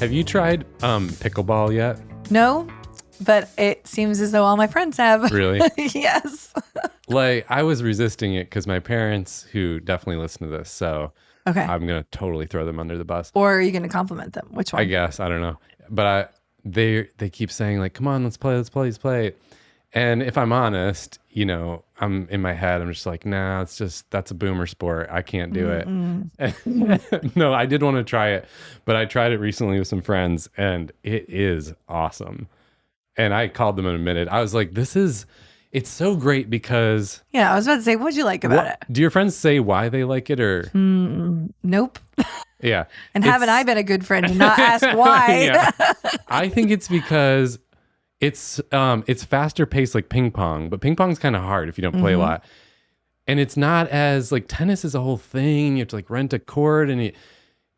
Have you tried pickleball yet? No, but it seems as though all my friends have. Really? Yes. Like, I was resisting it because my parents, who definitely listen to this, so Okay. I'm going to totally throw them under the bus. Or are you going to compliment them? Which one? I guess. I don't know. But they keep saying, like, come on, let's play. And if I'm honest, you know, I'm in my head, I'm just like, nah, that's a boomer sport. I can't do it. No, I did want to try it, but I tried it recently with some friends and it is awesome. And I called them and admitted, I was like, it's so great because. Yeah, I was about to say, what'd you like about it? Do your friends say why they like it or? Nope. Yeah. And haven't I been a good friend to not ask why? Yeah. I think it's because it's faster paced like ping pong, but ping pong's kind of hard if you don't play a lot. And it's not as like tennis is a whole thing. You have to like rent a court and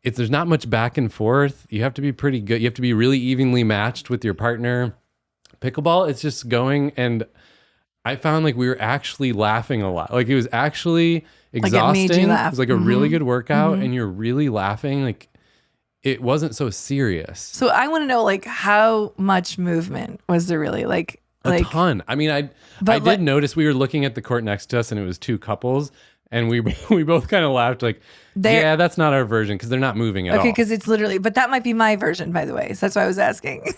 there's not much back and forth. You have to be pretty good. You have to be really evenly matched with your partner. Pickleball, it's just going, and I found like we were actually laughing a lot. Like it was actually exhausting. Like it made you laugh. It was like a really good workout and you're really laughing. Like it wasn't so serious. So I want to know, like, how much movement was there really? Like a ton. I mean, I did notice we were looking at the court next to us and it was two couples and we both kind of laughed like, yeah, that's not our version because they're not moving at all. Okay, because it's literally, but that might be my version, by the way. So that's why I was asking.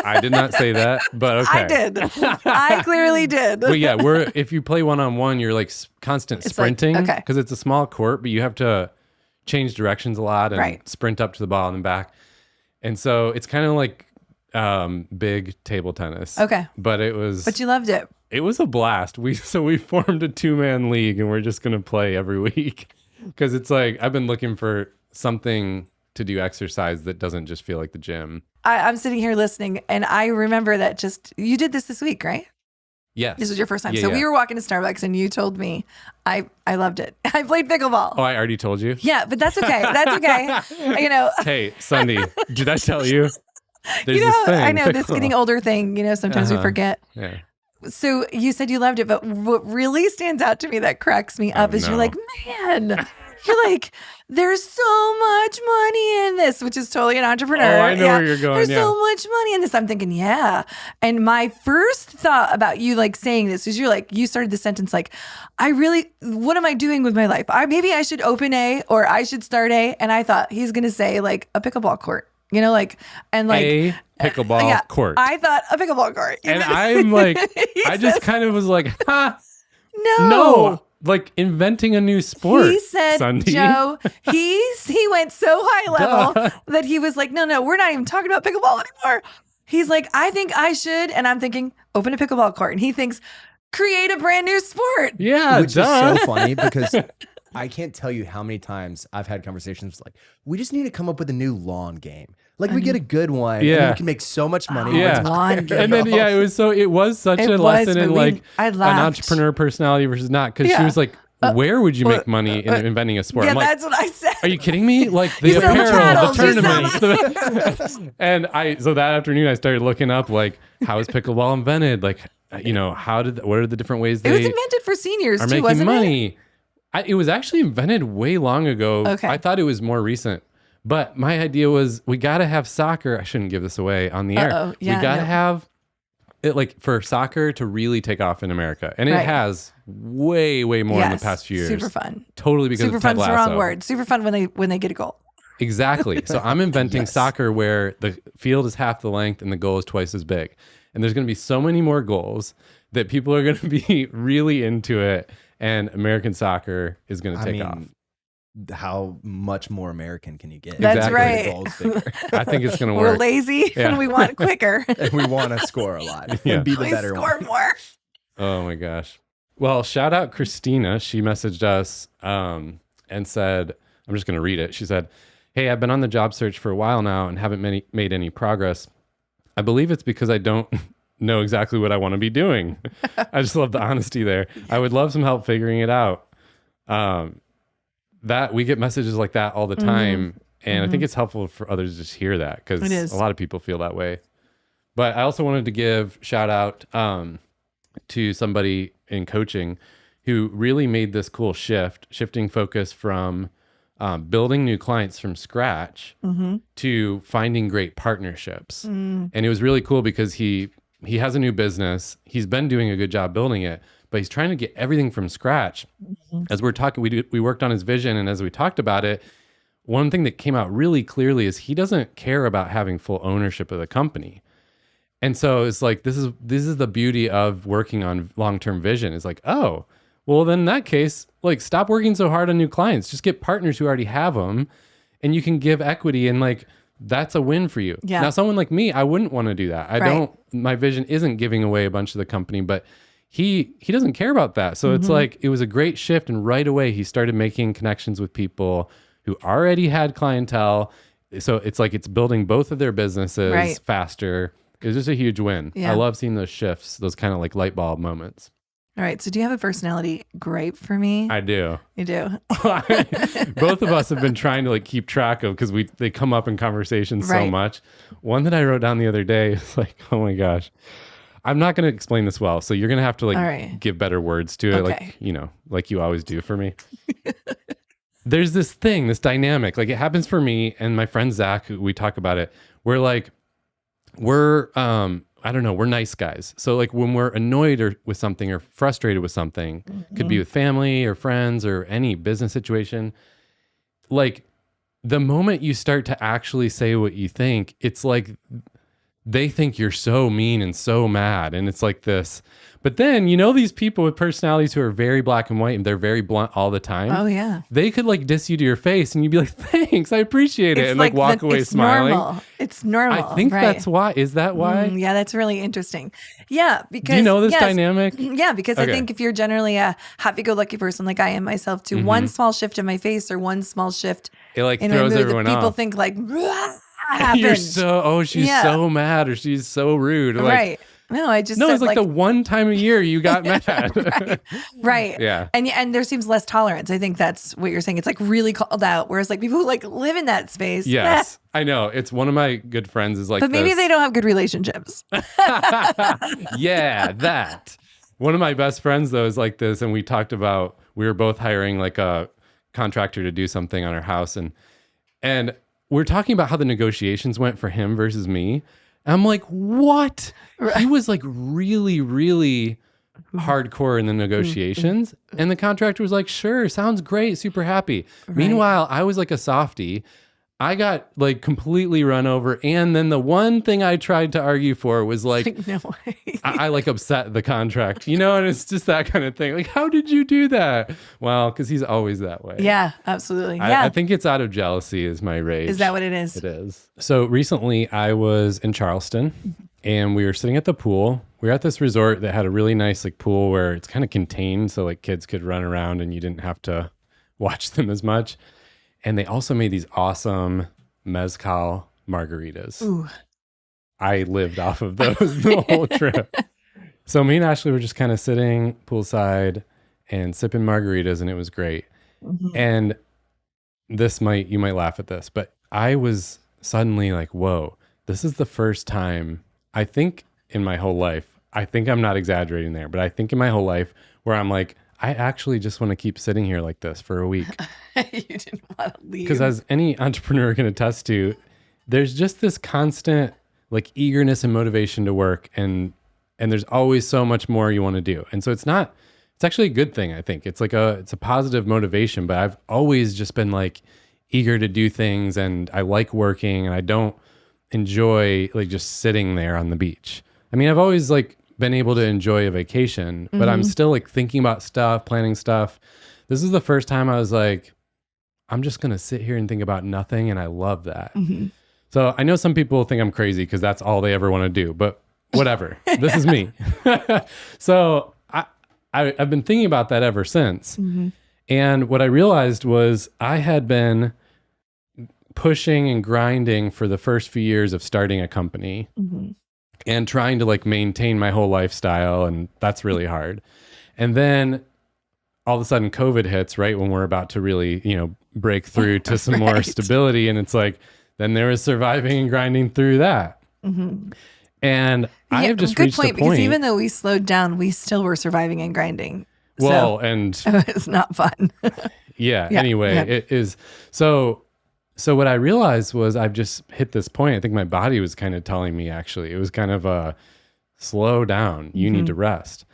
I did not say that, but okay. I did. I clearly did. But yeah, if you play one-on-one, you're like constant sprinting because it's a small court, but you have to change directions a lot and sprint up to the ball and then back. And so it's kind of like big table tennis. Okay. But you loved it. It was a blast. We formed a 2-man league and we're just going to play every week because it's like I've been looking for something to do exercise that doesn't just feel like the gym. I'm sitting here listening, and I remember that you did this week, right? Yes. This was your first time. So we were walking to Starbucks, and you told me, I loved it. I played pickleball. Oh, I already told you? Yeah, but that's okay. That's okay. You know. Hey, Sundie, did I tell you? There's this thing. I know, pickleball. This getting older thing, sometimes we forget. Yeah. So you said you loved it, but what really stands out to me that cracks me up is you're like, man, you're like, there's so much money in this, which is totally an entrepreneur. Oh, I know where you're going. There's so much money in this. I'm thinking, yeah. And my first thought about you like saying this is you started the sentence like, what am I doing with my life? Maybe I should open a, or I should start a. And I thought he's going to say like a pickleball court, a pickleball court. I thought a pickleball court. And I'm like, I just kind of was like, no. Like inventing a new sport. He said, Sundie. Joe, he went so high level that he was like, no, we're not even talking about pickleball anymore. He's like, I think I should. And I'm thinking, open a pickleball court. And he thinks, create a brand new sport. Yeah, which is so funny because I can't tell you how many times I've had conversations like, we just need to come up with a new lawn game. Like we get a good one, and then we can make so much money. Lawn game. And then it was such a lesson in like an entrepreneur personality versus not. Because she was like, where would you make money in inventing a sport? Yeah, I'm like, that's what I said. Are you kidding me? Like the apparel, the tournaments. And so that afternoon I started looking up like, how is pickleball invented? Like, what are the different ways it was invented for seniors are too, making wasn't money? It was actually invented way long ago. Okay. I thought it was more recent. But my idea was we got to have soccer. I shouldn't give this away on the air. Yeah, we got to have it like for soccer to really take off in America. And it has way, way more in the past few years. Super fun. Totally because super of Ted fun's Lasso. the wrong word. Super fun when they get a goal. Exactly. So I'm inventing soccer where the field is half the length and the goal is twice as big. And there's going to be so many more goals that people are going to be really into it. And American soccer is going to take off. How much more American can you get? That's right. I think it's going to work. We're lazy and we want quicker. And we want to score a lot and be the better score one. More. Oh my gosh. Well, shout out Christina. She messaged us and said, I'm just going to read it. She said, hey, I've been on the job search for a while now and haven't made any progress. I believe it's because I don't know exactly what I want to be doing. I just love the honesty there. I would love some help figuring it out. That we get messages like that all the time. And I think it's helpful for others to just hear that because a lot of people feel that way. But I also wanted to give shout out to somebody in coaching who really made this cool shifting focus from building new clients from scratch to finding great partnerships. And it was really cool because he has a new business. He's been doing a good job building it, but he's trying to get everything from scratch. As we're talking, we worked on his vision, and as we talked about it, one thing that came out really clearly is he doesn't care about having full ownership of the company. And so it's like, this is the beauty of working on long-term vision. It's like, oh, well, then in that case, like, stop working so hard on new clients. Just get partners who already have them, and you can give equity, and like, that's a win for you. Yeah. Now, someone like me, I wouldn't want to do that. My vision isn't giving away a bunch of the company, but he doesn't care about that. So it's like, it was a great shift. And right away, he started making connections with people who already had clientele. So it's like, it's building both of their businesses faster. It was just a huge win. Yeah. I love seeing those shifts, those kind of like light bulb moments. All right. So do you have a personality gripe for me? I do. You do? Both of us have been trying to like keep track of, because they come up in conversations so much. One that I wrote down the other day is like, oh my gosh. I'm not going to explain this well. So you're going to have to like give better words to it. Like, like you always do for me. There's this dynamic, like it happens for me and my friend Zach, who we talk about it. We're I don't know, we're nice guys. So like when we're annoyed with something or frustrated with something, could be with family or friends or any business situation, like the moment you start to actually say what you think, it's like they think you're so mean and so mad. And it's like this. But then, these people with personalities who are very black and white and they're very blunt all the time. Oh, yeah. They could like diss you to your face and you'd be like, thanks, I appreciate it. And like walk away smiling. It's normal. I think that's why. Is that why? Yeah, that's really interesting. Yeah, because. Do you know this dynamic? Yeah, because I think if you're generally a happy-go-lucky person like I am myself, to one small shift in my face or one small shift it like in throws my mood, everyone people off. think like, you're she's so mad or she's so rude. Like, right. No, it's like the one time a year you got mad. Right. Yeah. And there seems less tolerance. I think that's what you're saying. It's like really called out. Whereas like people who like live in that space. Yes. I know. It's one of my good friends is like, but maybe they don't have good relationships. Yeah, that. One of my best friends though is like this. And we talked about, we were both hiring like a contractor to do something on our house. And we're talking about how the negotiations went for him versus me. I'm like, what? Right. He was like really, really hardcore in the negotiations. And the contractor was like, sure, sounds great, super happy. Right. Meanwhile, I was like a softie. I got like completely run over. And then the one thing I tried to argue for was like, no way. I like upset the contract, and it's just that kind of thing. Like, how did you do that? Well, because he's always that way. Yeah, absolutely. Yeah. I think it's out of jealousy is my rage. Is that what it is? It is. So recently I was in Charleston and we were sitting at the pool. We were at this resort that had a really nice like pool where it's kind of contained. So like kids could run around and you didn't have to watch them as much. And they also made these awesome mezcal margaritas. Ooh. I lived off of those the whole trip. So me and Ashley were just kind of sitting poolside and sipping margaritas, and it was great. And you might laugh at this, but I was suddenly like, whoa, this is the first time I think in my whole life, I think I'm not exaggerating there, but I think in my whole life where I'm like, I actually just want to keep sitting here like this for a week. You didn't want to leave. Because as any entrepreneur can attest to, there's just this constant like eagerness and motivation to work, and there's always so much more you want to do. And so it's actually a good thing, I think. It's a positive motivation, but I've always just been like eager to do things, and I like working, and I don't enjoy like just sitting there on the beach. I mean, I've always like been able to enjoy a vacation, but I'm still like thinking about stuff, planning stuff. This is the first time I was like, I'm just going to sit here and think about nothing. And I love that. So I know some people think I'm crazy because that's all they ever want to do, but whatever. This is me. So I've been thinking about that ever since. And what I realized was I had been pushing and grinding for the first few years of starting a company. And trying to like maintain my whole lifestyle. And that's really hard. And then all of a sudden COVID hits right when we're about to really, break through to some more stability. And it's like, then there was surviving and grinding through that. And I have just reached a point. Because even though we slowed down, we still were surviving and grinding. Well, so and it's not fun. Yeah. Anyway, it is. So what I realized was I've just hit this point. I think my body was kind of telling me, actually, it was kind of a slow down. You need to rest.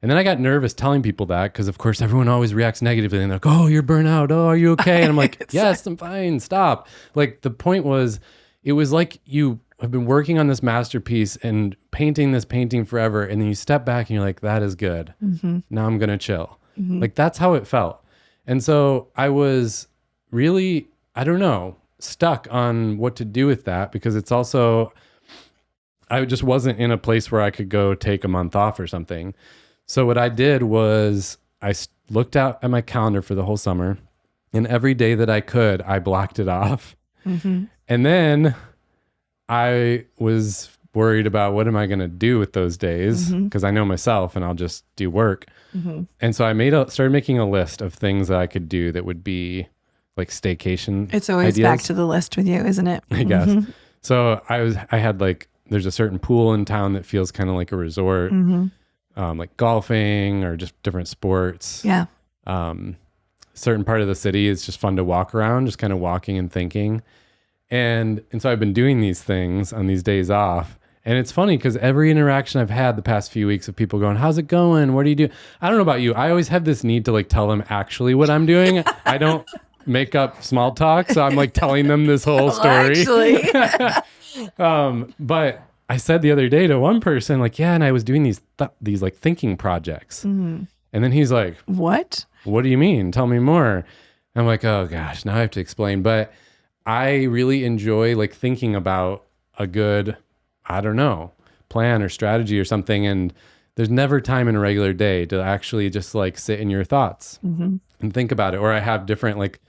And then I got nervous telling people that because, of course, everyone always reacts negatively. And they're like, oh, you're burnt out. Oh, are you okay? And I'm like, yes, I'm fine. Stop. Like, the point was, it was like you have been working on this masterpiece and painting this painting forever. And then you step back and you're like, that is good. Now I'm going to chill. Like, that's how it felt. And so I was really, I don't know, stuck on what to do with that because it's also, I just wasn't in a place where I could go take a month off or something. So what I did was I looked out at my calendar for the whole summer, and every day that I could, I blocked it off. And then I was worried about what am I going to do with those days because I know myself and I'll just do work. And so I started making a list of things that I could do that would be like staycation. It's always ideas. back to the list with you, isn't it? I guess. So I had like, there's a certain pool in town that feels kind of like a resort. Like golfing or just different sports. Yeah. Certain part of the city is just fun to walk around, just kind of walking and thinking. And so I've been doing these things on these days off. And it's funny because every interaction I've had the past few weeks of people going, how's it going? What do you do? I don't know about you. I always have this need to like tell them actually what I'm doing. I don't make up small talk. So I'm like telling them this whole story. But I said the other day to one person, like, yeah, and I was doing these like thinking projects. And then he's like, what do you mean? Tell me more. I'm like, oh gosh, now I have to explain. But I really enjoy like thinking about a good, I don't know, plan or strategy or something. And there's never time in a regular day to actually just like sit in your thoughts and think about it. Or I have different like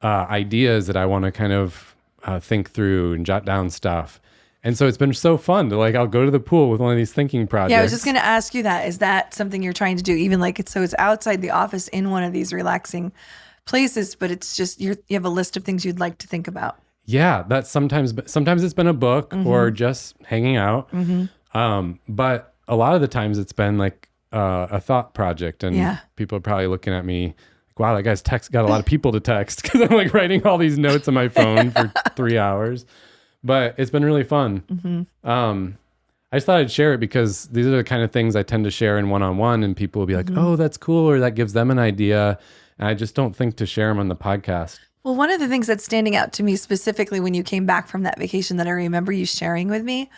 ideas that I want to kind of think through and jot down stuff. And so it's been so fun to like, I'll go to the pool with one of these thinking projects. Yeah, I was just going to ask you that. Is that something you're trying to do? Even like it's outside the office in one of these relaxing places, but it's just, you have a list of things you'd like to think about. Yeah, that's sometimes it's been a book or just hanging out. But a lot of the times it's been like a thought project and people are probably looking at me like, wow, that guy's got a lot of people to text because I'm like writing all these notes on my phone for 3 hours. But it's been really fun. I just thought I'd share it because these are the kind of things I tend to share in one-on-one and people will be like, oh, that's cool. Or that gives them an idea. And I just don't think to share them on the podcast. Well, one of the things that's standing out to me specifically when you came back from that vacation that I remember you sharing with me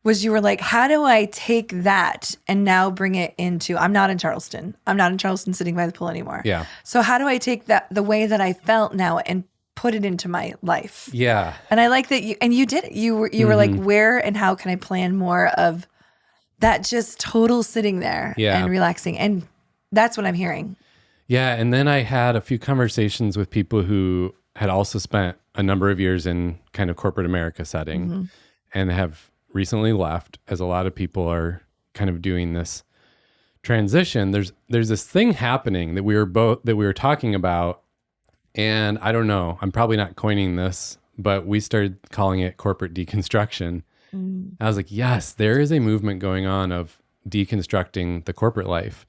was you were like, how do I take that and now bring it into, I'm not in Charleston. I'm not in Charleston sitting by the pool anymore. Yeah. So how do I take that, the way that I felt now and put it into my life? Yeah. And I like that you did it. You were like, where and how can I plan more of that just total sitting there and relaxing? And that's what I'm hearing. Yeah. And then I had a few conversations with people who had also spent a number of years in kind of corporate America setting and have recently left, as a lot of people are kind of doing this transition. There's this thing happening that we were talking about. And I don't know, I'm probably not coining this, but we started calling it corporate deconstruction. I was like, yes, there is a movement going on of deconstructing the corporate life.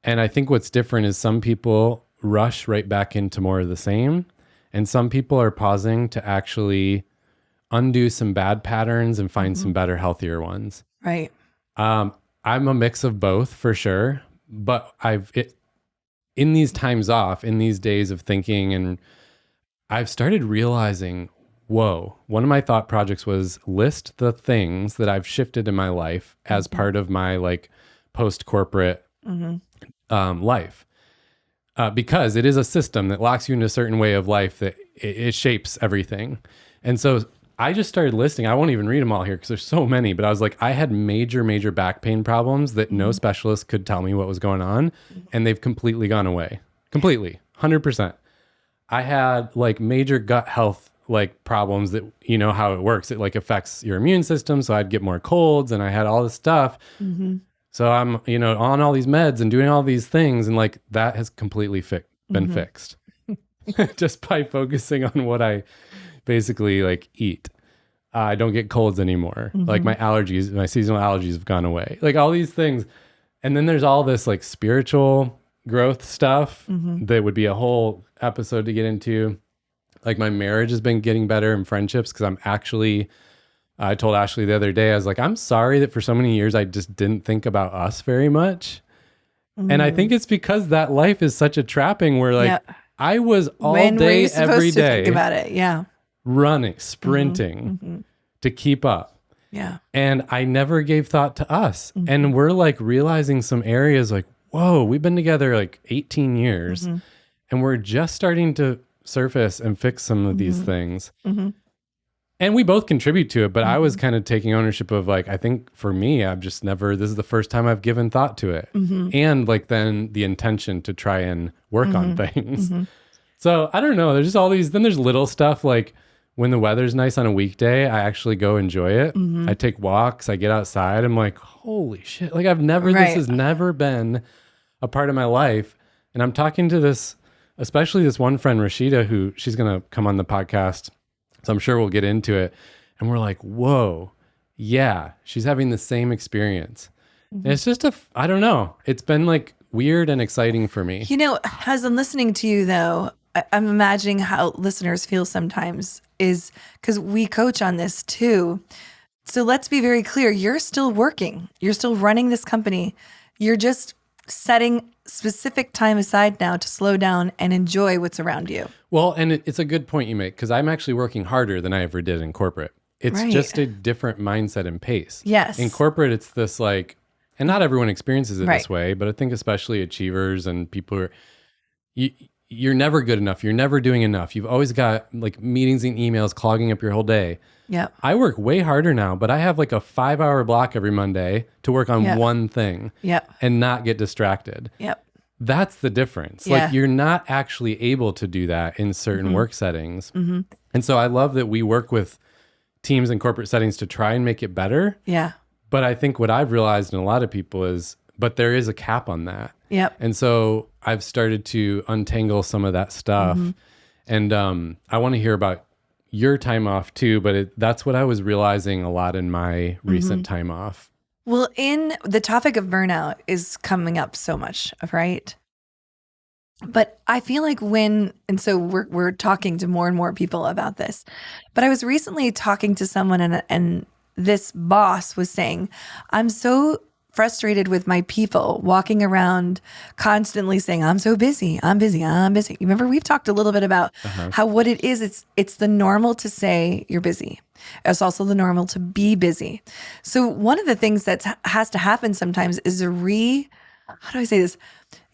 And I think what's different is some people rush right back into more of the same. And some people are pausing to actually undo some bad patterns and find some better, healthier ones. Right. I'm a mix of both for sure, but in these times off, in these days of thinking, and I've started realizing, whoa, one of my thought projects was list the things that I've shifted in my life as part of my like post-corporate life. Because it is a system that locks you into a certain way of life that it shapes everything. And so I just started listing. I won't even read them all here because there's so many, but I was like, I had major back pain problems that no specialist could tell me what was going on. And they've completely gone away. Completely. 100%. I had like major gut health like problems that, you know how it works. It like affects your immune system. So I'd get more colds and I had all this stuff. So I'm, on all these meds and doing all these things. And like that has completely been fixed just by focusing on what I basically like eat. I don't get colds anymore. Like my seasonal allergies have gone away. Like all these things. And then there's all this like spiritual growth stuff that would be a whole episode to get into. Like my marriage has been getting better in friendships because I told Ashley the other day, I was like, I'm sorry that for so many years I just didn't think about us very much. And I think it's because that life is such a trapping where like I was all day, every day think about it? running, sprinting to keep up. Yeah. And I never gave thought to us. And we're like realizing some areas like, whoa, we've been together like 18 years and we're just starting to surface and fix some of these things. And we both contribute to it, but I was kind of taking ownership of like, I think for me, I've just never, this is the first time I've given thought to it. And like then the intention to try and work on things. So I don't know, there's just all these, then there's little stuff like when the weather's nice on a weekday, I actually go enjoy it. I take walks, I get outside, I'm like, holy shit. Like this has never been a part of my life. And I'm talking to this, especially this one friend, Rashida, who she's going to come on the podcast. So I'm sure we'll get into it. And we're like, whoa, yeah, she's having the same experience. And it's just I don't know. It's been like weird and exciting for me. You know, as I'm listening to you though, I'm imagining how listeners feel sometimes is because we coach on this too. So let's be very clear. You're still working. You're still running this company. You're just setting specific time aside now to slow down and enjoy what's around you. Well, and it's a good point you make because I'm actually working harder than I ever did in corporate. It's just a different mindset and pace. Yes. In corporate, it's this like, and not everyone experiences it this way, but I think especially achievers and people who are, you're never good enough. You're never doing enough. You've always got like meetings and emails clogging up your whole day. Yeah. I work way harder now, but I have like a 5-hour block every Monday to work on one thing and not get distracted. Yep. That's the difference. Like you're not actually able to do that in certain work settings. And so I love that we work with teams in corporate settings to try and make it better. Yeah. But I think what I've realized in a lot of people is, but there is a cap on that. Yep. And so I've started to untangle some of that stuff. And I want to hear about your time off too, but that's what I was realizing a lot in my recent time off. Well, in the topic of burnout is coming up so much, right? But I feel like and so we're talking to more and more people about this, but I was recently talking to someone and this boss was saying, I'm so frustrated with my people walking around constantly saying, I'm so busy, I'm busy, I'm busy. You remember we've talked a little bit about how what it is, it's the normal to say you're busy. It's also the normal to be busy. So one of the things that has to happen sometimes is how do I say this?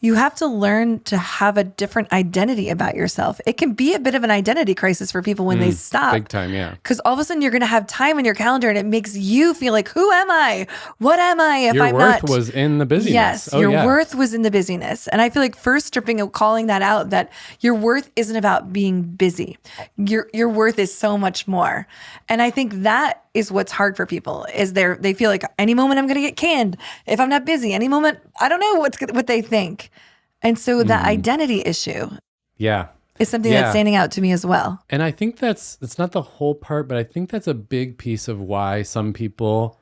You have to learn to have a different identity about yourself. It can be a bit of an identity crisis for people when they stop. Big time, yeah. Because all of a sudden you're going to have time in your calendar and it makes you feel like, who am I? What am I if I'm not? Your worth was in the busyness. Yes, your worth was in the busyness. And I feel like first stripping and calling that out, that your worth isn't about being busy. Your worth is so much more. And I think that is what's hard for people is they feel like any moment I'm going to get canned. If I'm not busy, any moment, I don't know what they think. And so that identity issue is something that's standing out to me as well. And I think it's not the whole part, but I think that's a big piece of why some people,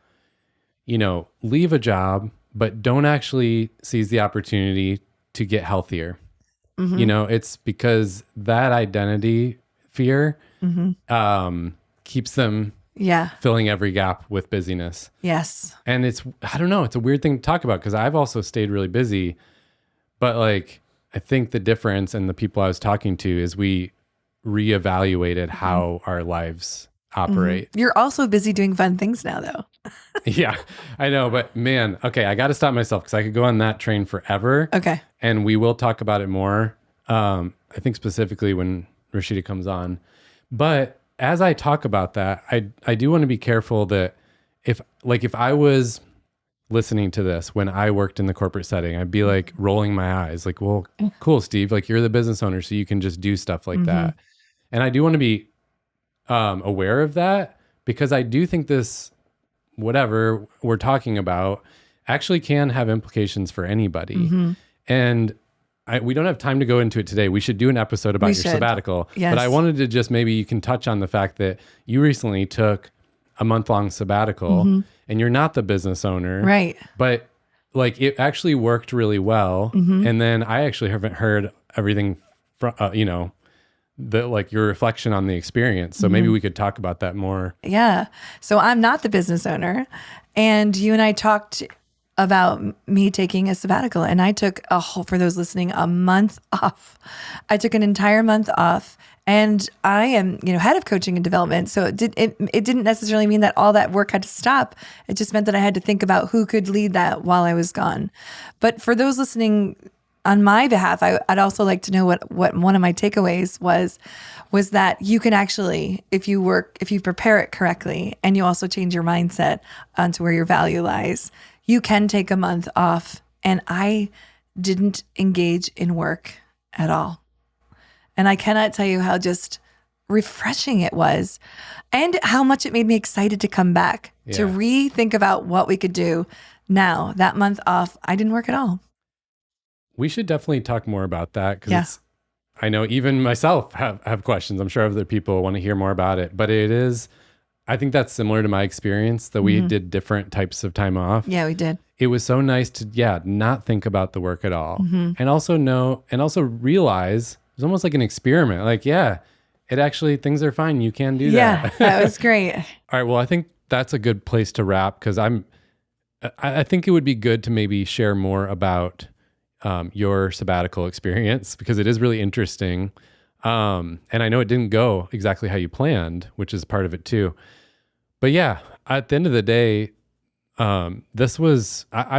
leave a job, but don't actually seize the opportunity to get healthier. It's because that identity fear keeps them filling every gap with busyness. Yes. And I don't know, it's a weird thing to talk about because I've also stayed really busy. But like, I think the difference and the people I was talking to is we reevaluated how our lives operate. You're also busy doing fun things now though. Yeah, I know. But man, okay, I got to stop myself because I could go on that train forever. Okay. And we will talk about it more. I think specifically when Rashida comes on. But as I talk about that, I do want to be careful that if I was listening to this when I worked in the corporate setting, I'd be like rolling my eyes like, well, cool, Steve, like you're the business owner, so you can just do stuff like that. And I do want to be aware of that because I do think this, whatever we're talking about, actually can have implications for anybody. And we don't have time to go into it today. We should do an episode about your sabbatical. Yes. But I wanted to just maybe you can touch on the fact that you recently took a month-long sabbatical and you're not the business owner. Right. But like it actually worked really well. And then I actually haven't heard everything from, like your reflection on the experience. So maybe we could talk about that more. Yeah. So I'm not the business owner. And you and I talked about me taking a sabbatical. And I took for those listening, a month off. I took an entire month off. And I am, head of coaching and development. So it didn't necessarily mean that all that work had to stop. It just meant that I had to think about who could lead that while I was gone. But for those listening on my behalf, I'd also like to know what one of my takeaways was that you can actually, if you prepare it correctly and you also change your mindset onto where your value lies, you can take a month off. And I didn't engage in work at all. And I cannot tell you how just refreshing it was and how much it made me excited to come back, to rethink about what we could do. Now, that month off, I didn't work at all. We should definitely talk more about that because I know even myself have questions. I'm sure other people want to hear more about it, but I think that's similar to my experience that we did different types of time off. Yeah, we did. It was so nice to, not think about the work at all. And also realize it was almost like an experiment. Like, it actually, things are fine. You can do that. Yeah, that was great. All right. Well, I think that's a good place to wrap because I think it would be good to maybe share more about your sabbatical experience because it is really interesting. And I know it didn't go exactly how you planned, which is part of it too. But at the end of the day, I've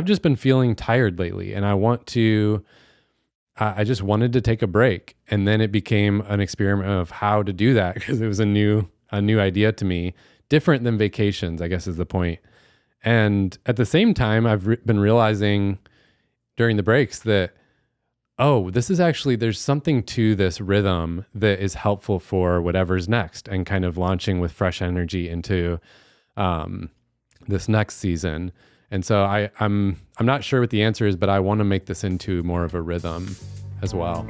just been feeling tired lately and I just wanted to take a break. And then it became an experiment of how to do that because it was a new idea to me, different than vacations, I guess is the point. And at the same time, I've been realizing during the breaks that, this is actually, there's something to this rhythm that is helpful for whatever's next and kind of launching with fresh energy into this next season. And so I'm not sure what the answer is, but I want to make this into more of a rhythm as well.